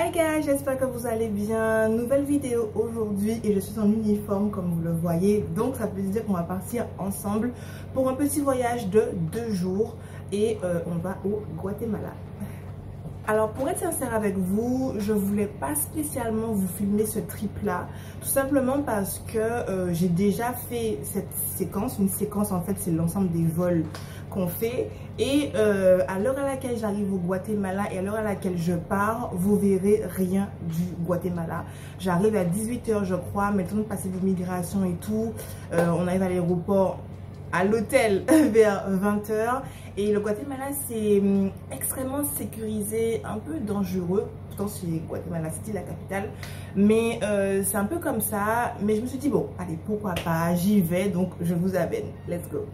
Hi guys, j'espère que vous allez bien. Nouvelle vidéo aujourd'hui et je suis en uniforme comme vous le voyez. Donc ça veut dire qu'on va partir ensemble pour un petit voyage de 2 jours et on va au Guatemala. Alors pour être sincère avec vous, je voulais pas spécialement vous filmer ce trip là, tout simplement parce que j'ai déjà fait cette séquence. Une séquence en fait c'est l'ensemble des vols qu'on fait et à l'heure à laquelle j'arrive au Guatemala et à l'heure à laquelle je pars, vous verrez rien du Guatemala. J'arrive à 18 h je crois, mais le temps de passer l'immigration et tout, on arrive à l'aéroport, à l'hôtel vers 20 h. Et le Guatemala, c'est extrêmement sécurisé, un peu dangereux. Pourtant, c'est Guatemala City, la capitale. Mais c'est un peu comme ça. Mais je me suis dit, bon, allez, pourquoi pas, j'y vais. Donc, je vous amène. Let's go.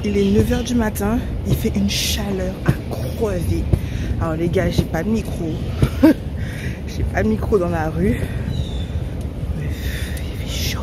Il est 9 h du matin, il fait une chaleur à crever. Alors les gars, j'ai pas de micro. J'ai pas de micro dans la rue. Il fait chaud.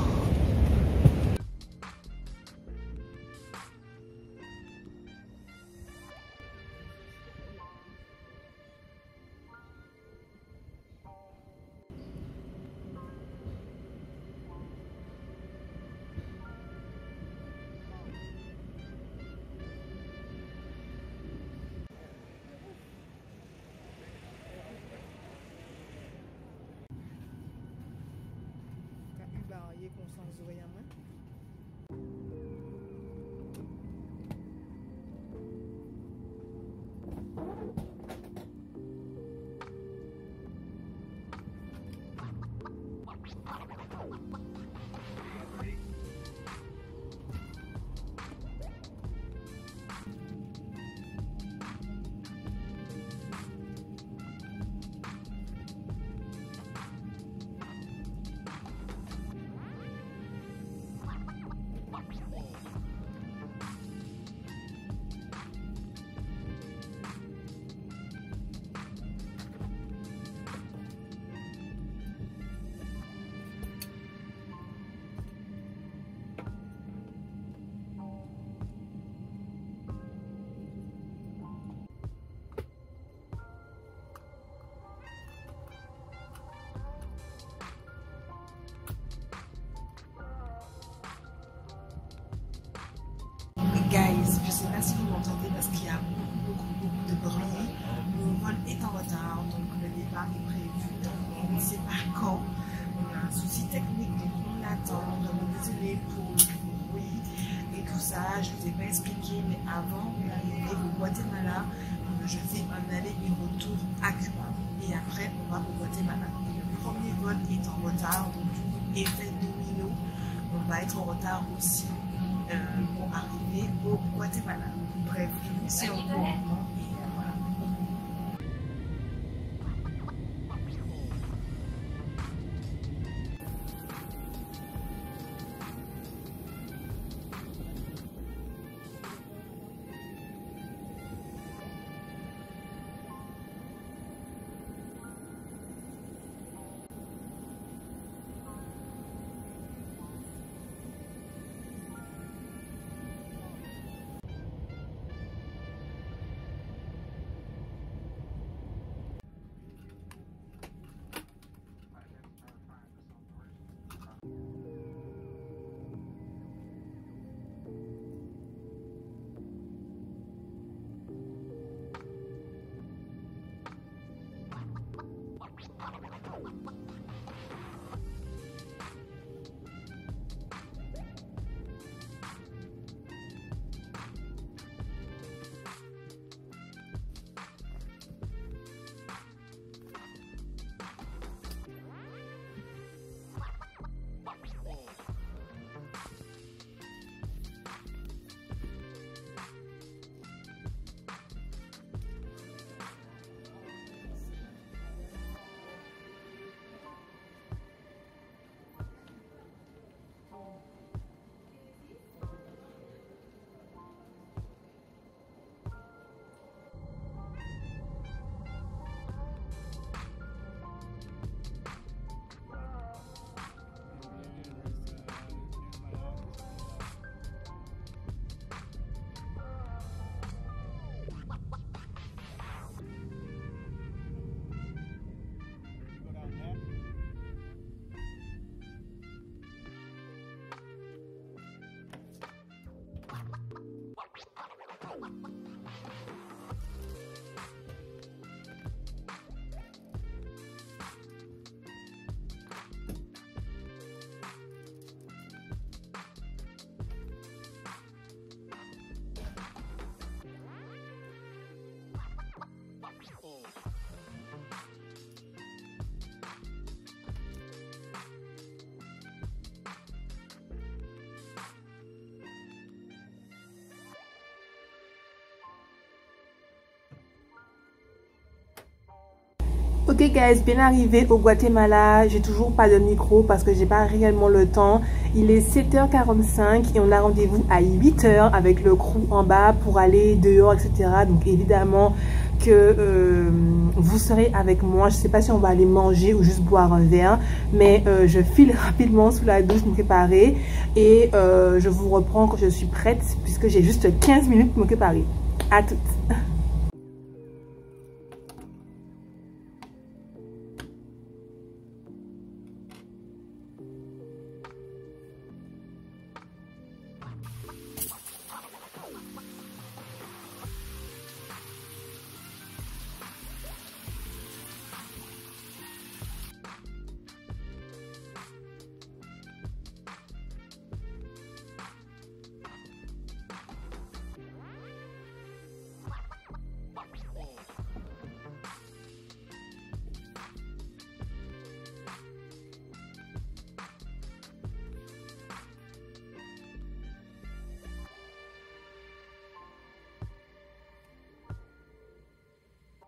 Guys, je sais pas si vous m'entendez parce qu'il y a beaucoup de bruit. Mon vol est en retard, donc le départ est prévu. On ne sait pas quand. On a un souci technique, donc on attend. Donc désolé pour le bruit et tout ça. Je ne vous ai pas expliqué, mais avant d'arriver au Guatemala, je fais un aller et retour à Cuba. Et après, on va au Guatemala. Et le premier vol est en retard, donc du coup, effet domino, on va être en retard aussi. Pour arriver au Guatemala. Bref, je vous suis au courant et voilà. Ok guys, bien arrivé au Guatemala, j'ai toujours pas de micro parce que j'ai pas réellement le temps. Il est 7h45 et on a rendez-vous à 8h avec le crew en bas pour aller dehors, etc. Donc évidemment que vous serez avec moi. Je sais pas si on va aller manger ou juste boire un verre, mais je file rapidement sous la douche, me préparer et je vous reprends quand je suis prête puisque j'ai juste 15 minutes pour me préparer. À toutes.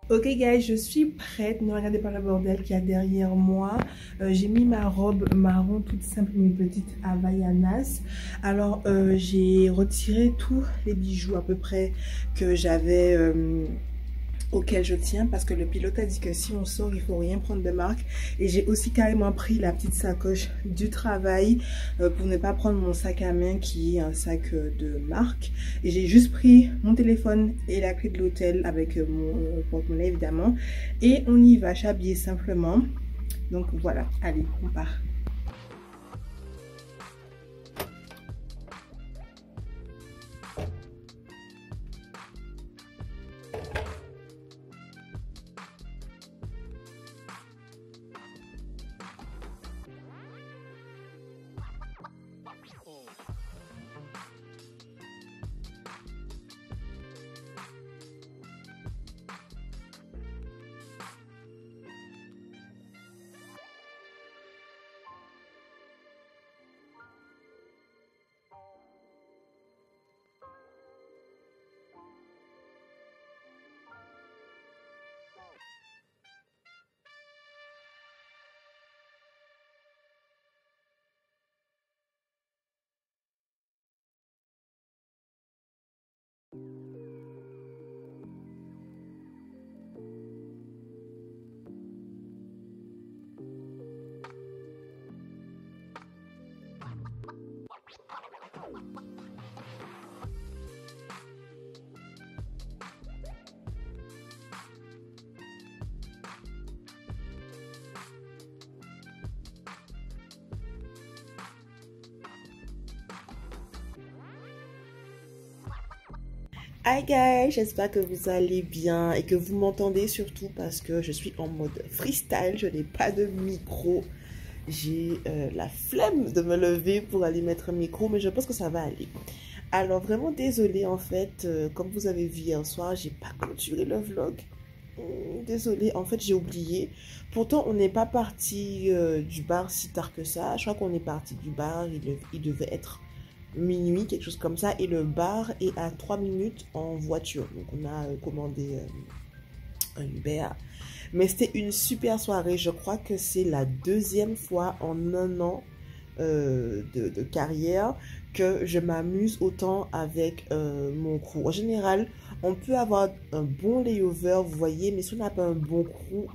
Ok guys, je suis prête, ne regardez pas le bordel qu'il y a derrière moi. J'ai mis ma robe marron toute simple, une petite Havaianas. Alors j'ai retiré tous les bijoux à peu près que j'avais auquel je tiens parce que le pilote a dit que si on sort il faut rien prendre de marque, et j'ai aussi carrément pris la petite sacoche du travail pour ne pas prendre mon sac à main qui est un sac de marque, et j'ai juste pris mon téléphone et la clé de l'hôtel avec mon porte-monnaie évidemment, et on y va, s'habiller simplement. Donc voilà, allez on part. Hi guys, j'espère que vous allez bien et que vous m'entendez surtout parce que je suis en mode freestyle, je n'ai pas de micro. J'ai la flemme de me lever pour aller mettre un micro, mais je pense que ça va aller. Alors vraiment désolée en fait, comme vous avez vu hier soir, j'ai pas clôturé le vlog. Désolée, en fait j'ai oublié. Pourtant on n'est pas parti du bar si tard que ça. Je crois qu'on est parti du bar, il devait être minuit, quelque chose comme ça, et le bar est à 3 minutes en voiture. Donc on a commandé un Uber, mais c'était une super soirée. Je crois que c'est la deuxième fois en un an de carrière que je m'amuse autant avec mon crew. En général on peut avoir un bon layover, vous voyez, mais si on n'a pas un bon crew,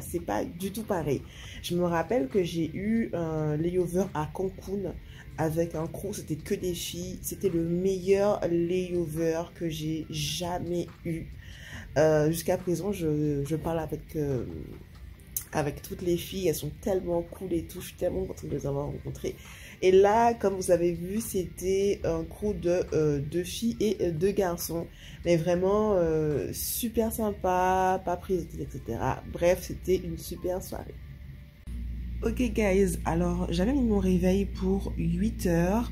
c'est pas du tout pareil. Je me rappelle que j'ai eu un layover à Cancun avec un crew, c'était que des filles. C'était le meilleur layover que j'ai jamais eu. Jusqu'à présent, je parle avec toutes les filles. Elles sont tellement cool et tout. Je suis tellement contente de les avoir rencontrées. Et là, comme vous avez vu, c'était un crew de 2 filles et 2 garçons. Mais vraiment super sympa, pas prise, etc. Bref, c'était une super soirée. Ok guys, alors j'avais mis mon réveil pour 8h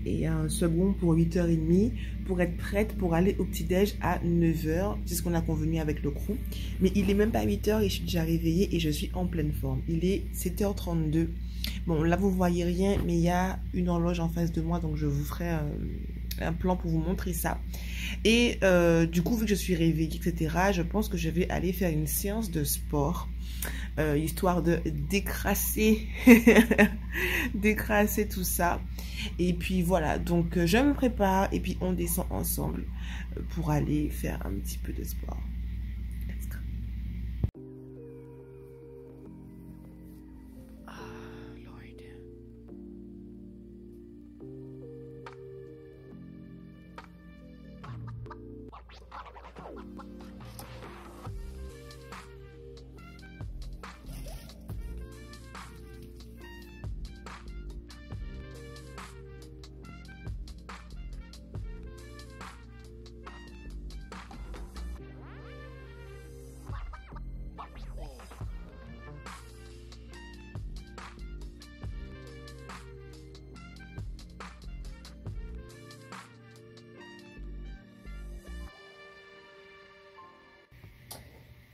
et un second pour 8h30 pour être prête pour aller au petit-déj à 9h. C'est ce qu'on a convenu avec le crew. Mais il est même pas 8h et je suis déjà réveillée et je suis en pleine forme. Il est 7h32. Bon, là vous voyez rien, mais il y a une horloge en face de moi, donc je vous ferai un plan pour vous montrer ça. Et du coup, vu que je suis réveillée, etc., je pense que je vais aller faire une séance de sport, histoire de décrasser, décrasser tout ça. Et puis voilà, donc je me prépare et puis on descend ensemble pour aller faire un petit peu de sport. Let's go.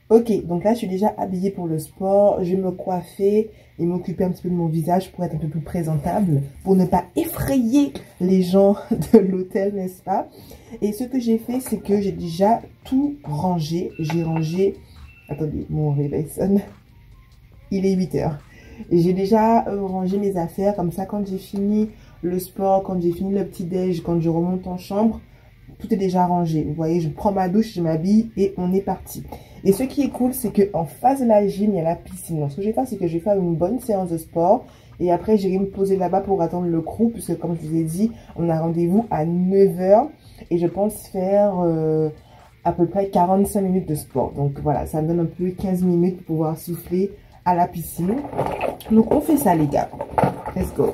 Ok, donc là je suis déjà habillée pour le sport, je vais me coiffer et m'occuper un petit peu de mon visage pour être un peu plus présentable, pour ne pas effrayer les gens de l'hôtel, n'est-ce pas? Et ce que j'ai fait, c'est que j'ai déjà tout rangé. J'ai rangé, attendez, mon réveil sonne, il est 8 heures. J'ai déjà rangé mes affaires, comme ça quand j'ai fini le sport, quand j'ai fini le petit-déj, quand je remonte en chambre, tout est déjà rangé. Vous voyez, je prends ma douche, je m'habille et on est parti. Et ce qui est cool, c'est qu'en face de la gym, il y a la piscine. Donc, ce que je vais faire, c'est que je vais faire une bonne séance de sport. Et après, j'irai me poser là-bas pour attendre le crew. Puisque, comme je vous ai dit, on a rendez-vous à 9 h. Et je pense faire à peu près 45 minutes de sport. Donc, voilà, ça me donne un peu 15 minutes pour pouvoir souffler à la piscine. Donc, on fait ça, les gars. Let's go.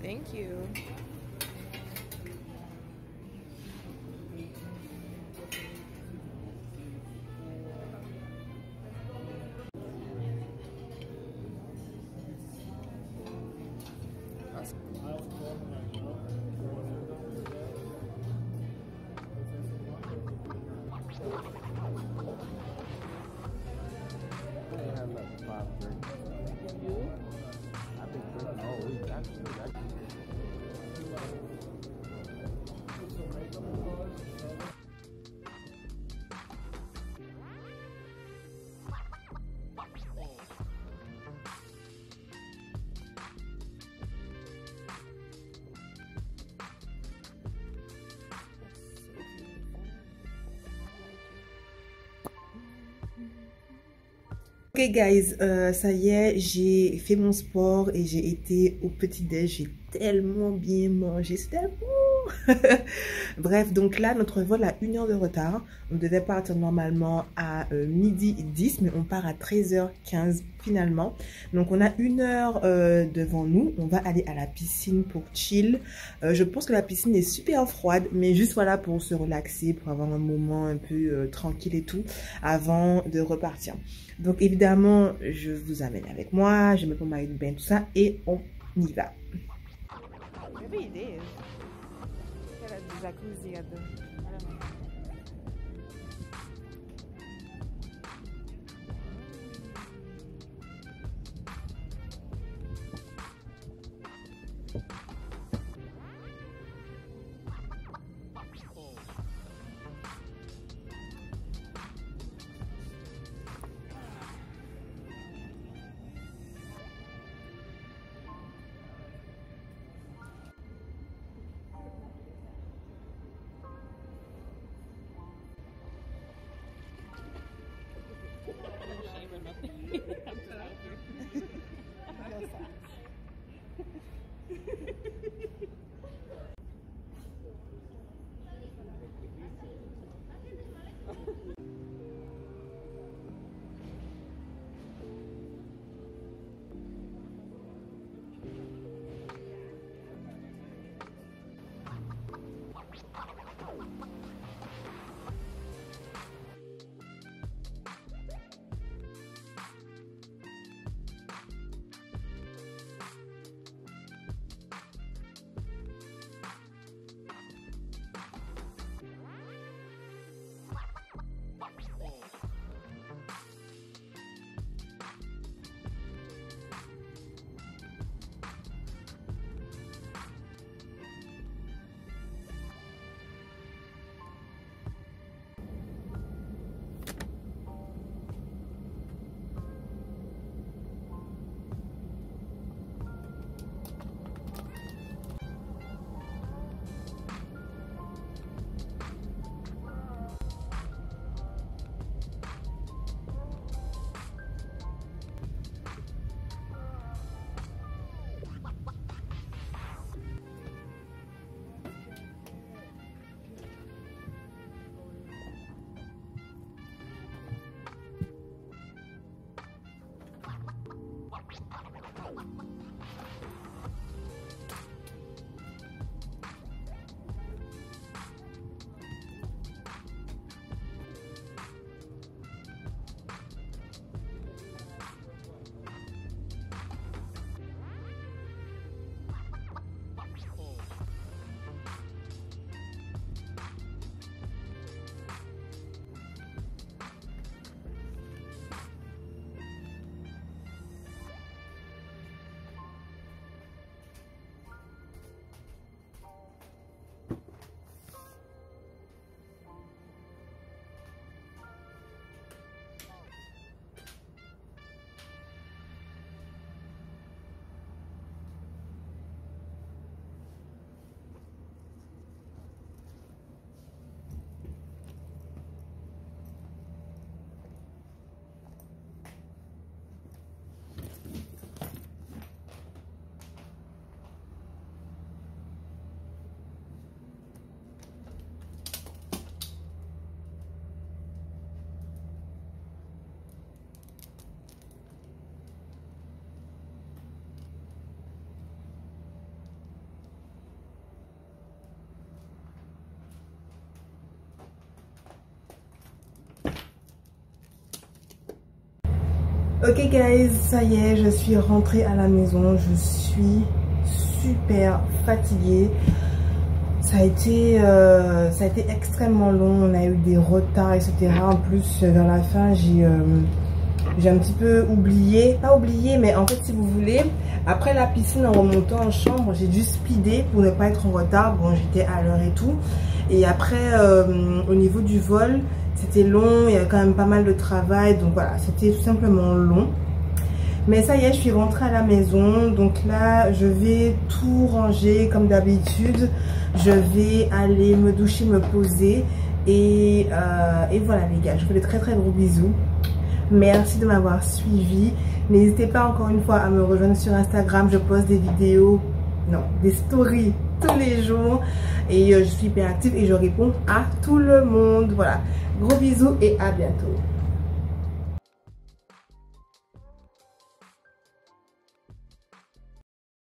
Thank you. Ok guys, ça y est, j'ai fait mon sport et j'ai été au petit-déj. J'ai tellement bien mangé, c'était bon. Bref, donc là, notre vol a 1 heure de retard. On devait partir normalement à midi 10, mais on part à 13h15 finalement. Donc on a 1 heure devant nous. On va aller à la piscine pour chill. Je pense que la piscine est super froide, mais juste voilà pour se relaxer, pour avoir un moment un peu tranquille et tout, avant de repartir. Donc évidemment, je vous amène avec moi, je mets mon maillot de bain, tout ça, et on y va. Ok guys, ça y est, je suis rentrée à la maison, je suis super fatiguée. ça a été extrêmement long. On a eu des retards, etc. En plus, vers la fin, j'ai un petit peu oublié, pas oublié, mais en fait, si vous voulez, après la piscine, en remontant en chambre, j'ai dû speeder pour ne pas être en retard. Bon, j'étais à l'heure et tout. Et après, au niveau du vol, c'était long, il y avait quand même pas mal de travail. Donc voilà, c'était tout simplement long. Mais ça y est, je suis rentrée à la maison. Donc là, je vais tout ranger comme d'habitude. Je vais aller me doucher, me poser. Et voilà les gars, je vous fais de très très gros bisous. Merci de m'avoir suivi. N'hésitez pas encore une fois à me rejoindre sur Instagram. Je poste des vidéos, non, des stories tous les jours. Et je suis hyper active et je réponds à tout le monde. Voilà, gros bisous et à bientôt.